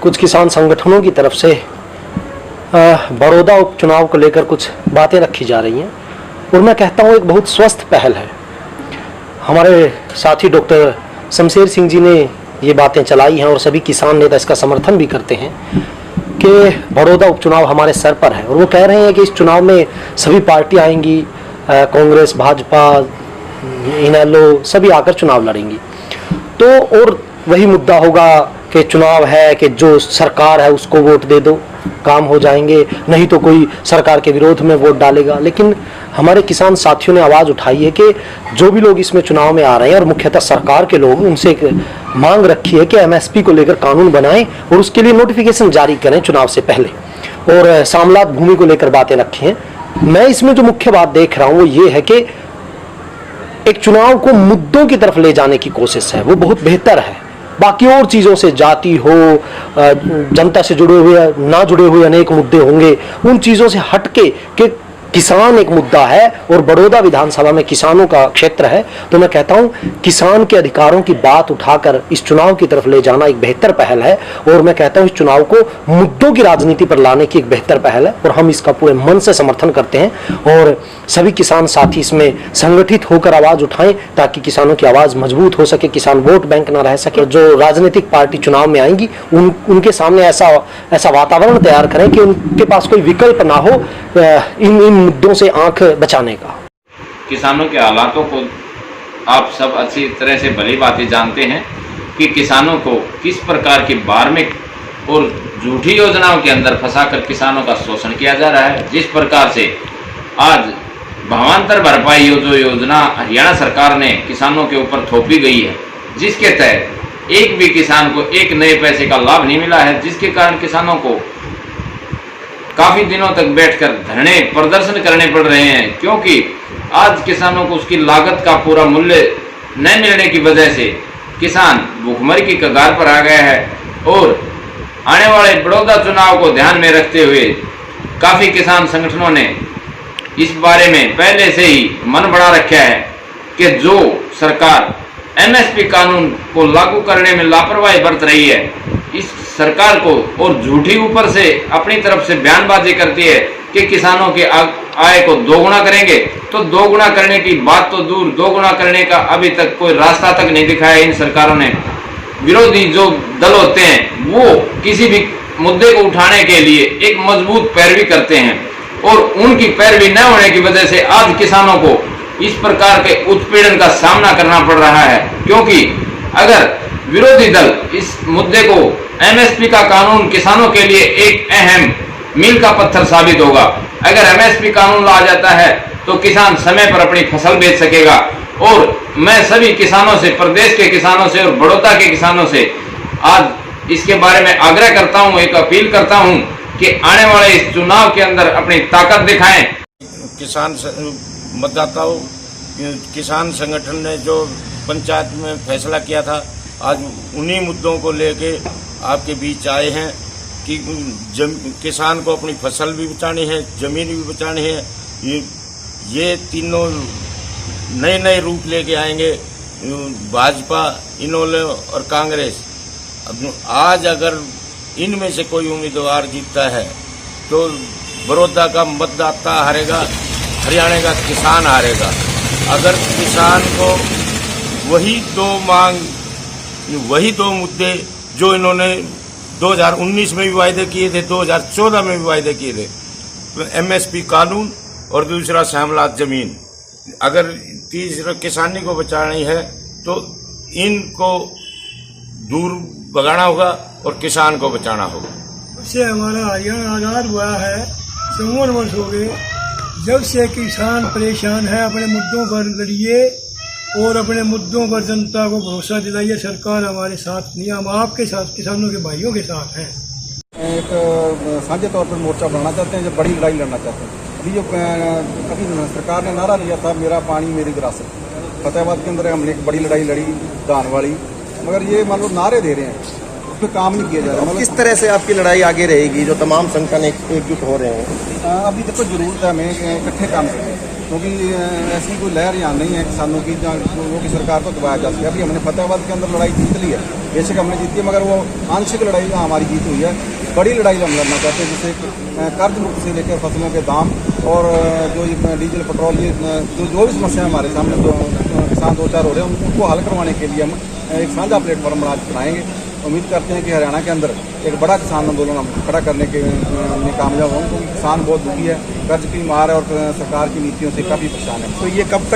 कुछ किसान संगठनों की तरफ से बड़ौदा उपचुनाव को लेकर कुछ बातें रखी जा रही हैं और मैं कहता हूँ एक बहुत स्वस्थ पहल है। हमारे साथी डॉक्टर शमशेर सिंह जी ने ये बातें चलाई हैं और सभी किसान नेता इसका समर्थन भी करते हैं कि बड़ौदा उपचुनाव हमारे सर पर है और वो कह रहे हैं कि इस चुनाव में सभी पार्टियां आएंगी, कांग्रेस, भाजपा, इनेलो सभी आकर चुनाव लड़ेंगी। तो और वही मुद्दा होगा कि चुनाव है कि जो सरकार है उसको वोट दे दो, काम हो जाएंगे, नहीं तो कोई सरकार के विरोध में वोट डालेगा। लेकिन हमारे किसान साथियों ने आवाज़ उठाई है कि जो भी लोग इसमें चुनाव में आ रहे हैं और मुख्यतः सरकार के लोग, उनसे एक मांग रखी है कि एमएसपी को लेकर कानून बनाएं और उसके लिए नोटिफिकेशन जारी करें चुनाव से पहले, और सामलात भूमि को लेकर बातें रखी हैं। मैं इसमें जो मुख्य बात देख रहा हूँ वो ये है कि एक चुनाव को मुद्दों की तरफ ले जाने की कोशिश है, वो बहुत बेहतर है। बाकी और चीज़ों से, जाति हो, जनता से जुड़े हुए ना जुड़े हुए अनेक मुद्दे होंगे, उन चीज़ों से हटके कि किसान एक मुद्दा है और बड़ौदा विधानसभा में किसानों का क्षेत्र है, तो मैं कहता हूं किसान के अधिकारों की बात उठाकर इस चुनाव की तरफ ले जाना एक बेहतर पहल है और मैं कहता हूं इस चुनाव को मुद्दों की राजनीति पर लाने की एक बेहतर पहल है और हम इसका पूरे मन से समर्थन करते हैं और सभी किसान साथी इसमें संगठित होकर आवाज उठाएं ताकि किसानों की आवाज मजबूत हो सके, किसान वोट बैंक ना रह सके। जो राजनीतिक पार्टी चुनाव में आएंगी उनके सामने ऐसा वातावरण तैयार करें कि उनके पास कोई विकल्प ना हो इन मुद्दों से आंख बचाने का। किसानों के हालातों को आप सब अच्छी तरह से भली बातें जानते हैं कि किसानों को किस प्रकार की मार्मिक और झूठी योजनाओं के अंदर फंसाकर किसानों का शोषण किया जा रहा है। जिस प्रकार से आज भावांतर भरपाई जो योजना हरियाणा सरकार ने किसानों के ऊपर थोपी गई है, जिसके तहत एक भी किसान को एक नए पैसे का लाभ नहीं मिला है, जिसके कारण किसानों को काफी दिनों तक बैठकर धरने प्रदर्शन करने पड़ रहे हैं, क्योंकि आज किसानों को उसकी लागत का पूरा मूल्य न मिलने की वजह से किसान भूखमरी की कगार पर आ गया है। और आने वाले बड़ौदा चुनाव को ध्यान में रखते हुए काफी किसान संगठनों ने इस बारे में पहले से ही मन बना रखा है कि जो सरकार एमएसपी कानून को लागू करने में लापरवाही बरत रही है, इस सरकार को और झूठी ऊपर से अपनी तरफ से बयानबाजी करती है कि किसानों के आय को दोगुना करेंगे, तो दोगुना करने की बात तो दूर, दोगुना करने का अभी तक कोई रास्ता तक नहीं दिखाया इन सरकारों ने। विरोधी जो दल होते हैं वो किसी भी मुद्दे को उठाने के लिए एक मजबूत पैरवी करते हैं और उनकी पैरवी न होने की वजह से आज किसानों को इस प्रकार के उत्पीड़न का सामना करना पड़ रहा है। क्योंकि अगर विरोधी दल इस मुद्दे को एमएसपी का कानून किसानों के लिए एक अहम मील का पत्थर साबित होगा। अगर एमएसपी कानून ला जाता है तो किसान समय पर अपनी फसल बेच सकेगा। और मैं सभी किसानों से, प्रदेश के किसानों से और बड़ौदा के किसानों से आज इसके बारे में आग्रह करता हूं, एक अपील करता हूं कि आने वाले इस चुनाव के अंदर अपनी ताकत दिखाएं। किसान मतदाताओं, किसान संगठन ने जो पंचायत में फैसला किया था, आज उन्हीं मुद्दों को लेके आपके बीच आए हैं कि किसान को अपनी फसल भी बचानी है, जमीन भी बचानी है। ये तीनों नए नए रूप लेके आएंगे, भाजपा, इनेलो और कांग्रेस। अब आज अगर इनमें से कोई उम्मीदवार जीतता है तो बड़ौदा का मतदाता हारेगा, हरियाणा का किसान हारेगा। अगर किसान को वही दो मुद्दे जो इन्होंने 2019 में भी वायदे किए थे, 2014 में भी वायदे किए थे, एमएसपी कानून और दूसरा सामलात जमीन, अगर तीसरा किसानी को बचानी है तो इनको दूर भगाना होगा और किसान को बचाना होगा। उससे हमारा हरियाणा आजाद हुआ है, 54 वर्ष हो गए। जब से किसान परेशान है, अपने मुद्दों पर लड़िए और अपने मुद्दों पर जनता को भरोसा दिलाइए। सरकार हमारे साथ नहीं, हम आपके साथ, किसानों के भाइयों के साथ हैं। एक साझे तौर पर मोर्चा बनाना चाहते हैं, जब बड़ी लड़ाई लड़ना चाहते हैं। अभी सरकार ने नारा लिया था, मेरा पानी मेरी विरासत। फतेहाबाद के अंदर हमने एक बड़ी लड़ाई लड़ी, धान वाली, मगर ये मान लो नारे दे रहे हैं, उस पर काम नहीं किया जा रहा। किस तरह से आपकी लड़ाई आगे रहेगी, जो तमाम संगठन एकजुट हो रहे हैं? अभी देखो जरूरत है हमें इकट्ठे काम करें, क्योंकि ऐसी कोई लहर यहाँ नहीं है किसानों की जो कि सरकार को दबाया जा सके। अभी हमने फतेहाबाद के अंदर लड़ाई जीत ली है, बेशक हमने जीती है, मगर वो आंशिक लड़ाई हमारी जीत हुई है। बड़ी लड़ाई हम लड़ना चाहते हैं, जैसे कर्ज मुक्त से लेकर फसलों के दाम और जो ये डीजल पेट्रोल ये जो भी समस्या हमारे सामने जो किसान दो चार हो रहे हैं उनको हल करवाने के लिए हम एक साझा प्लेटफॉर्म आज बनाएंगे। उम्मीद करते हैं कि हरियाणा के अंदर एक बड़ा किसान आंदोलन हम खड़ा करने के में कामयाब होंगे, क्योंकि किसान बहुत दुखी है, कर्ज की मार है और सरकार की नीतियों से काफ़ी परेशान है। तो ये कब तक